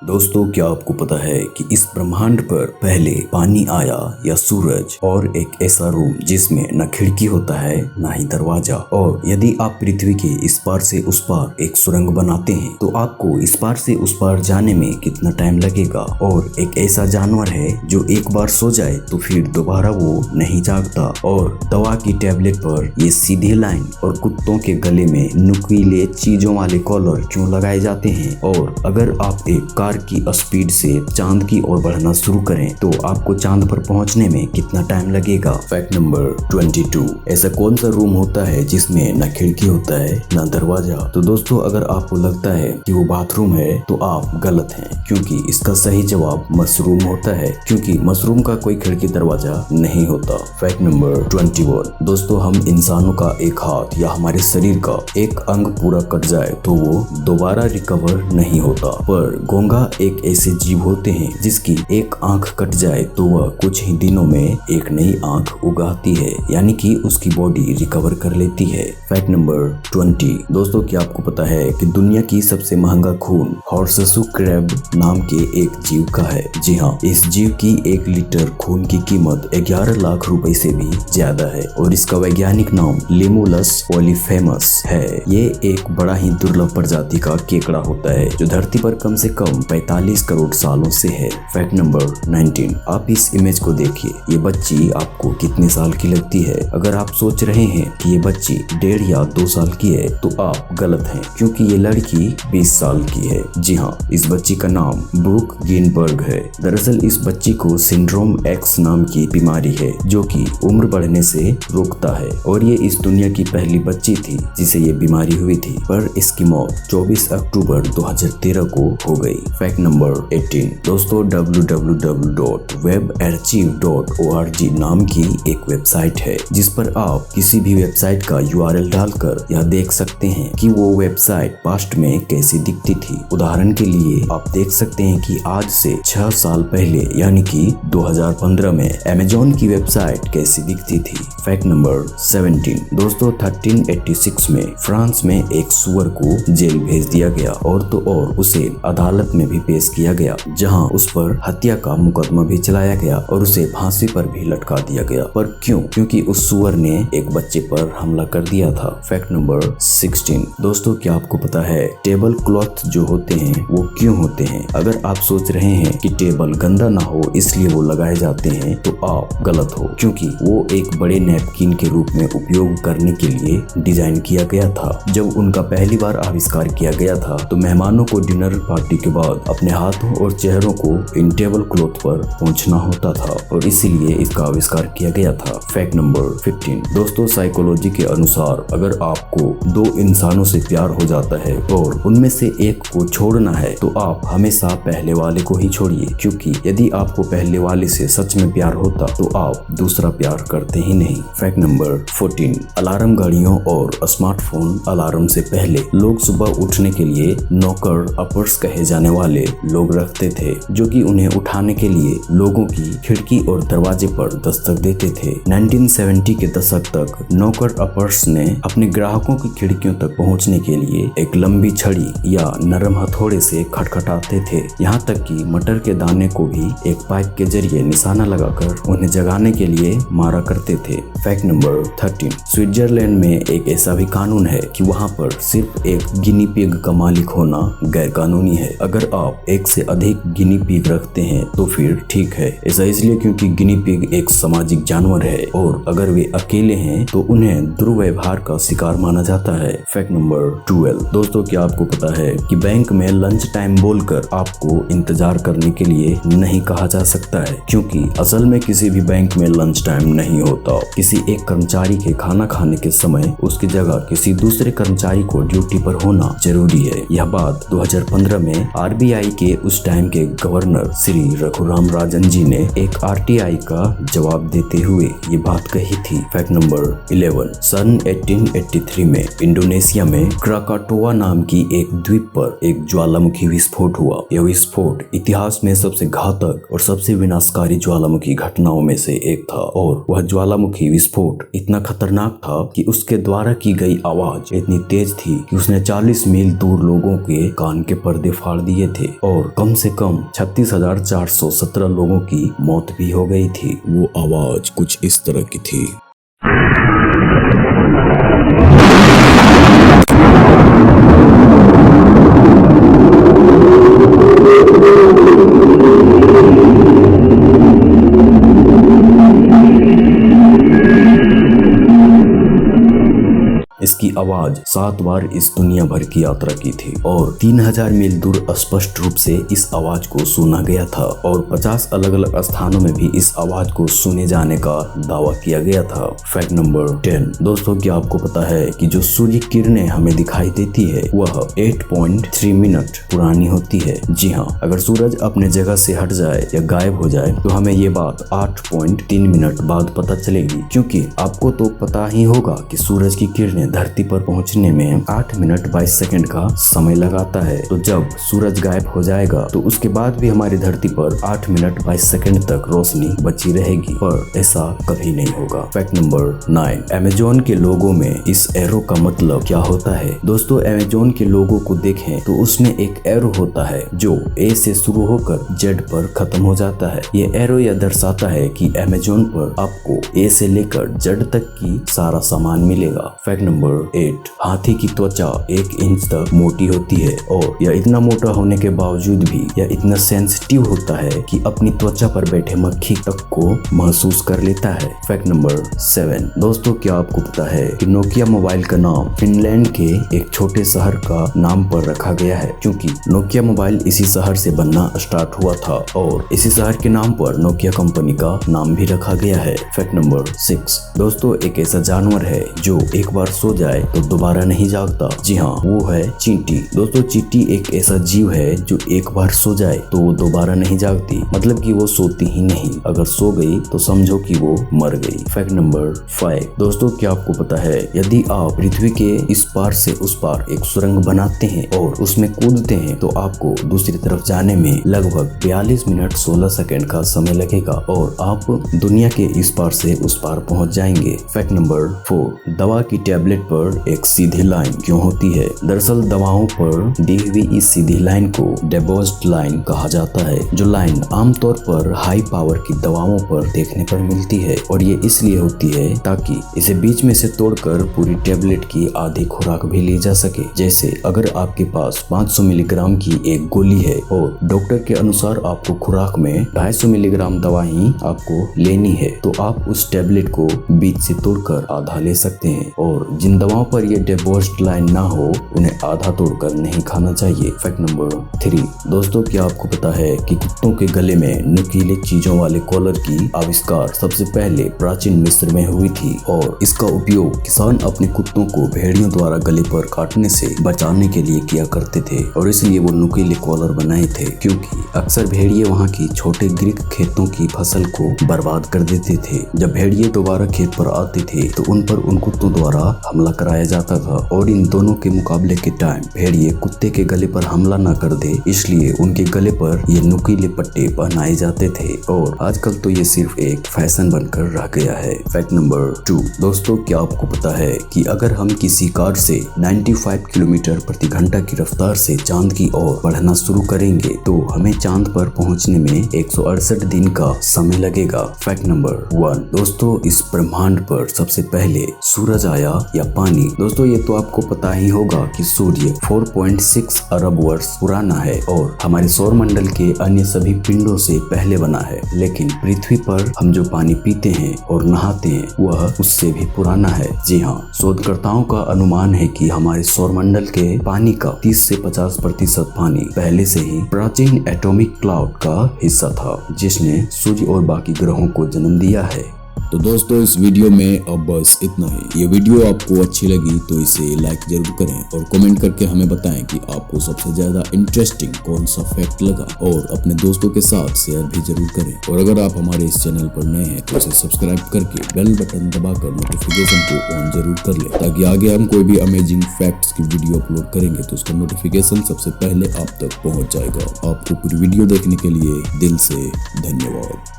दोस्तों, क्या आपको पता है कि इस ब्रह्मांड पर पहले पानी आया या सूरज और एक ऐसा रूम जिसमें न खिड़की होता है न ही दरवाजा। और यदि आप पृथ्वी के इस पार से उस पार एक सुरंग बनाते हैं तो आपको इस पार से उस पार जाने में कितना टाइम लगेगा। और एक ऐसा जानवर है जो एक बार सो जाए तो फिर दोबारा वो नहीं जागता। और दवा की टैबलेट पर ये सीधी लाइन और कुत्तों के गले में नुकीले चीजों वाले कॉलर क्यों लगाए जाते हैं। और अगर आप एक कार की स्पीड से चांद की ओर बढ़ना शुरू करें तो आपको चांद पर पहुंचने में कितना टाइम लगेगा। फैक्ट नंबर 22, ऐसा कौन सा रूम होता है जिसमें न खिड़की होता है न दरवाजा। तो दोस्तों, अगर आपको लगता है कि वो बाथरूम है तो आप गलत हैं, क्योंकि इसका सही जवाब मशरूम होता है, क्योंकि मशरूम का कोई खिड़की दरवाजा नहीं होता। फैक्ट नंबर 21, दोस्तों, हम इंसानों का एक हाथ या हमारे शरीर का एक अंग पूरा कट जाए तो वो दोबारा रिकवर नहीं होता, पर घोंघा एक ऐसे जीव होते हैं जिसकी एक आंख कट जाए तो वह कुछ ही दिनों में एक नई आंख उगाती है, यानी कि उसकी बॉडी रिकवर कर लेती है। फैक्ट नंबर 20, दोस्तों, क्या आपको पता है कि दुनिया की सबसे महंगा खून हॉर्ससू क्रैब नाम के एक जीव का है। जी हाँ, इस जीव की 1 लीटर खून की कीमत 11 लाख रुपए से भी ज्यादा है और इसका वैज्ञानिक नाम लिमुलस ओलिफेमस है। ये एक बड़ा ही दुर्लभ प्रजाति का केकड़ा होता है जो धरती पर कम से कम 45 करोड़ सालों से है। फैक्ट नंबर 19, आप इस इमेज को देखिए। ये बच्ची आपको कितने साल की लगती है? अगर आप सोच रहे हैं कि ये बच्ची 1.5 या 2 साल की है तो आप गलत हैं, क्योंकि ये लड़की 20 साल की है। जी हाँ, इस बच्ची का नाम ब्रूक गिनबर्ग है। दरअसल इस बच्ची को सिंड्रोम एक्स नाम की बीमारी है जो कि उम्र बढ़ने से रोकता है और ये इस दुनिया की पहली बच्ची थी जिसे ये बीमारी हुई थी, पर इसकी मौत 24 अक्टूबर 2013 को हो गई। फैक्ट नंबर 18, दोस्तों, www.webarchive.org नाम की एक वेबसाइट है जिस पर आप किसी भी वेबसाइट का URL डालकर यह देख सकते हैं कि वो वेबसाइट पास्ट में कैसी दिखती थी। उदाहरण के लिए आप देख सकते हैं कि आज से 6 साल पहले यानी कि 2015 में अमेजोन की वेबसाइट कैसी दिखती थी। फैक्ट नंबर 17, दोस्तों, 1386 में फ्रांस में एक सुअर को जेल भेज दिया गया और तो और उसे अदालत में भी पेश किया गया, जहां उस पर हत्या का मुकदमा भी चलाया गया और उसे फांसी पर भी लटका दिया गया। पर क्यों? क्योंकि उस सुअर ने एक बच्चे पर हमला कर दिया था। फैक्ट नंबर 16, दोस्तों, क्या आपको पता है टेबल क्लॉथ जो होते हैं वो क्यों होते हैं? अगर आप सोच रहे हैं कि टेबल गंदा ना हो इसलिए वो लगाए जाते हैं तो आप गलत हो, क्योंकि वो एक बड़े नैपकिन के रूप में उपयोग करने के लिए डिजाइन किया गया था। जब उनका पहली बार आविष्कार किया गया था तो मेहमानों को डिनर पार्टी के बाद अपने हाथों और चेहरों को इन टेबल क्लॉथ पर पोंछना होता था और इसीलिए इसका आविष्कार किया गया था। फैक्ट नंबर 15, दोस्तों, साइकोलॉजी के अनुसार अगर आपको 2 इंसानों से प्यार हो जाता है और उनमें से एक को छोड़ना है तो आप हमेशा पहले वाले को ही छोड़िए, क्योंकि यदि आपको पहले वाले से सच में प्यार होता तो आप दूसरा प्यार करते ही नहीं। फैक्ट नंबर 14, अलार्म घड़ियों और स्मार्टफोन अलार्म से पहले लोग सुबह उठने के लिए नॉकर अपर्स कहे जाने वाले लोग रखते थे, जो कि उन्हें उठाने के लिए लोगों की खिड़की और दरवाजे पर दस्तक देते थे। 1970 के दशक तक नॉकर अपर्स ने अपने ग्राहकों की खिड़कियों तक पहुंचने के लिए एक लंबी छड़ी या नरम हथौड़े से खटखटाते थे। यहाँ तक कि मटर के दाने को भी एक पाइप के जरिए निशाना लगाकर उन्हें जगाने के लिए मारा करते थे। फैक्ट नंबर 13, स्विट्जरलैंड में एक ऐसा भी कानून है कि वहाँ पर सिर्फ एक गिनी पिग का मालिक होना गैर कानूनी है। अगर आप एक से अधिक गिनी पिग रखते हैं तो फिर ठीक है। ऐसा इसलिए क्योंकि गिनी पिग एक सामाजिक जानवर है और अगर वे अकेले हैं तो उन्हें दुर्व्यवहार का शिकार माना जाता है। फैक्ट नंबर 12, दोस्तों, क्या आपको पता है कि बैंक में लंच टाइम बोलकर आपको इंतजार करने के लिए नहीं कहा जा सकता है, क्योंकि असल में किसी भी बैंक में लंच टाइम नहीं होता। किसी एक कर्मचारी के खाना खाने के समय उसकी जगह किसी दूसरे कर्मचारी को ड्यूटी पर होना जरूरी है। यह बात 2015 में RBI के उस टाइम के गवर्नर श्री रघुराम राजन जी ने एक RTI का जवाब देते हुए ये बात कही थी। फैक्ट नंबर 11, सन 1883 में इंडोनेशिया में क्राकाटोआ नाम की एक द्वीप पर एक ज्वालामुखी विस्फोट हुआ। यह विस्फोट इतिहास में सबसे घातक और सबसे विनाशकारी ज्वालामुखी घटनाओं में से एक था और वह ज्वालामुखी विस्फोट इतना खतरनाक था कि उसके द्वारा की गई आवाज इतनी तेज थी कि उसने 40 मील दूर लोगों के कान के पर्दे फाड़ दिए लिए थे और कम से कम 36,417 लोगों की मौत भी हो गई थी। वो आवाज कुछ इस तरह की थी। इसकी आवाज 7 बार इस दुनिया भर की यात्रा की थी और 3000 मील दूर स्पष्ट रूप से इस आवाज को सुना गया था और 50 अलग अलग स्थानों में भी इस आवाज को सुने जाने का दावा किया गया था। Fact number 10। दोस्तों, क्या आपको पता है कि जो सूर्य किरणें हमें दिखाई देती है वह 8.3 मिनट पुरानी होती है। जी हाँ, अगर सूरज अपने जगह से हट जाए या गायब हो जाए तो हमें ये बात 8.3 मिनट बाद पता चलेगी, क्योंकि आपको तो पता ही होगा कि सूरज की किरणें धरती पर पहुंचने में 8 मिनट 22 सेकंड का समय लगाता है। तो जब सूरज गायब हो जाएगा तो उसके बाद भी हमारी धरती पर 8 मिनट 22 सेकंड तक रोशनी बची रहेगी, पर ऐसा कभी नहीं होगा। Fact number 9। अमेजोन के लोगो में इस एरो का मतलब क्या होता है? दोस्तों, अमेजोन के लोगो को देखें तो उसमें एक एरो होता है जो ए से शुरू होकर जेड पर खत्म हो जाता है। ये एरो यह दर्शाता है कि अमेजोन पर आपको ए से लेकर जेड तक की सारा सामान मिलेगा। Fact number 8। हाथी की त्वचा 1 इंच तक मोटी होती है और यह इतना मोटा होने के बावजूद भी यह इतना सेंसिटिव होता है कि अपनी त्वचा पर बैठे मक्खी तक को महसूस कर लेता है। Fact number 7। दोस्तों, क्या आपको पता है कि नोकिया मोबाइल का नाम फिनलैंड के एक छोटे शहर का नाम पर रखा गया है, क्योंकि नोकिया मोबाइल इसी शहर से बनना स्टार्ट हुआ था और इसी शहर के नाम पर नोकिया कंपनी का नाम भी रखा गया है। Fact number 6। दोस्तों, एक ऐसा जानवर है जो एक बार सो जाए तो दोबारा नहीं जागता। जी हाँ, वो है चींटी। दोस्तों, चींटी एक ऐसा जीव है जो एक बार सो जाए तो वो दोबारा नहीं जागती, मतलब कि वो सोती ही नहीं। अगर सो गई तो समझो कि वो मर गई। Fact number 5। दोस्तों, क्या आपको पता है यदि आप पृथ्वी के इस पार से उस पार एक सुरंग बनाते हैं और उसमें कूदते हैं तो आपको दूसरी तरफ जाने में लगभग 42 मिनट 16 सेकंड का समय लगेगा और आप दुनिया के इस पार से उस पार पहुंच जाएंगे। Fact number 4। दवा की टैबलेट पर एक सीधी लाइन क्यों होती है? दरअसल दवाओं पर दी हुई इस सीधी लाइन को डेबोज्ड लाइन कहा जाता है, जो लाइन आमतौर पर हाई पावर की दवाओं पर देखने पर मिलती है और ये इसलिए होती है ताकि इसे बीच में से तोड़कर पूरी टैबलेट की आधी खुराक भी ली जा सके। जैसे अगर आपके पास 500 मिलीग्राम की एक गोली है और डॉक्टर के अनुसार आपको खुराक में 250 मिलीग्राम दवा ही आपको लेनी है, तो आप उस टैबलेट को बीच से तोड़कर आधा ले सकते हैं और जिन दवाओं पर ये डेबोज्ड लाइन ना हो उन्हें आधा तोड़कर नहीं खाना चाहिए। Fact number 3। दोस्तों, क्या आपको पता है कि कुत्तों के गले में नुकीले चीजों वाले कॉलर की आविष्कार सबसे पहले प्राचीन मिस्र में हुई थी और इसका उपयोग किसान अपने कुत्तों को भेड़ियों द्वारा गले पर काटने से बचाने के लिए किया करते थे और इसलिए वो नुकीले कॉलर बनाए थे, क्योंकि अक्सर भेड़िए वहाँ की छोटे ग्रीक खेतों की फसल को बर्बाद कर देते थे। जब भेड़िए दोबारा खेत पर आते थे तो उन पर उन कुत्तों द्वारा हमला कराया जाता था और इन दोनों के मुकाबले के टाइम भेड़िए कुत्ते के गले पर हमला न कर दे, इसलिए उनके गले पर ये नुकीले पट्टे पहनाए जाते थे और आजकल तो ये सिर्फ एक फैशन बनकर रह गया है। Fact number 2। दोस्तों, क्या आपको पता है कि अगर हम किसी कार से 95 किलोमीटर प्रति घंटा की रफ्तार से चांद की ओर बढ़ना शुरू करेंगे तो हमें चांद पर पहुंचने में 168 दिन का समय लगेगा। Fact number 1। दोस्तों, इस ब्रह्मांड पर सबसे पहले सूरज आया या पानी? दोस्तों, ये तो आपको पता ही होगा कि सूर्य 4.6 अरब वर्ष पुराना है और हमारे सौर मंडल के अन्य सभी पिंडों से पहले बना है, लेकिन पृथ्वी पर हम जो पानी पीते हैं और नहाते हैं वह उससे भी पुराना है। जी हाँ, शोधकर्ताओं का अनुमान है कि हमारे सौर मंडल के पानी का 30 से 50% पानी पहले से ही प्राचीन एटॉमिक क्लाउड का हिस्सा था, जिसने सूर्य और बाकी ग्रहों को जन्म दिया है। तो दोस्तों, इस वीडियो में अब बस इतना ही। ये वीडियो आपको अच्छी लगी तो इसे लाइक जरूर करें और कमेंट करके हमें बताएं कि आपको सबसे ज्यादा इंटरेस्टिंग कौन सा फैक्ट लगा और अपने दोस्तों के साथ शेयर भी जरूर करें। और अगर आप हमारे इस चैनल पर नए हैं तो इसे सब्सक्राइब करके बेल बटन दबाकर नोटिफिकेशन को ऑन जरूर कर लें, ताकि आगे हम कोई भी अमेजिंग फैक्ट्स की वीडियो अपलोड करेंगे तो उसका नोटिफिकेशन सबसे पहले आप तक पहुँच जाएगा। आपको पूरी वीडियो देखने के लिए दिल से धन्यवाद।